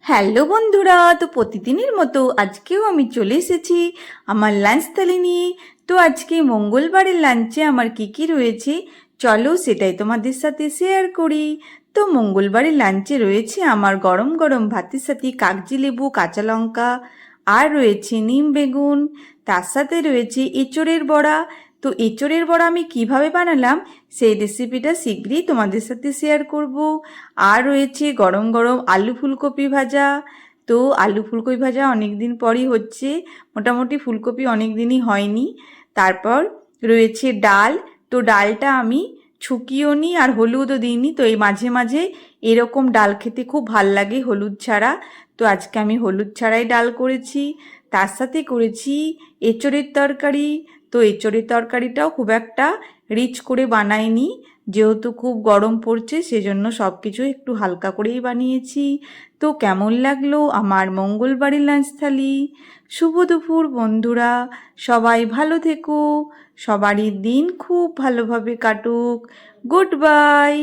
Hello বন্ধুরা, তো প্রতিদিনের মতো আজকেও আমি চলে এসেছি আমার লাঞ্চ থালি নিয়ে। তো আজকে মঙ্গলবারের লাঞ্চে আমার কি কি রয়েছে চলো সেটাই তোমাদের সাথে শেয়ার করি। তো মঙ্গলবারের লাঞ্চে রয়েছে আমার গরম গরম ভাতের সাথে কাগজি লেবু, কাঁচা লঙ্কা, আর রয়েছে নিম বেগুন, তার সাথে রয়েছে এঁচোড়ের বড়া। তো এঁচোড়ের বড়া আমি কিভাবে বানালাম সেই রেসিপিটা শীঘ্রই তোমাদের সাথে শেয়ার করব। আর রয়েছে গরম গরম আলু ফুলকপি ভাজা। তো আলু ফুলকপি ভাজা অনেক দিন পরই হচ্ছে, মোটামুটি ফুলকপি অনেক দিনই হয়নি। তারপর রয়েছে ডাল। তো ডালটা আমি ছুকিও নি আর হলুদও দিইনি, তো এই মাঝে মাঝে এরকম ডাল খেতে খুব ভাল লাগে হলুদ ছাড়া। তো আজকে আমি হলুদ ছাড়াই ডাল করেছি। তার সাথে করেছি এঁচোড়ের তরকারি। তো এঁচোড়ের তরকারিটাও খুব একটা রিচ করে বানাইনি, যেহেতু খুব গরম পড়ছে সেজন্য সব কিছু একটু হালকা করেই বানিয়েছি। তো কেমন লাগলো আমার মঙ্গলবারের লাঞ্চ থালি? শুভ দুপুর বন্ধুরা, সবাই ভালো থেকো, সবারই দিন খুব ভালোভাবে কাটুক। Good bye.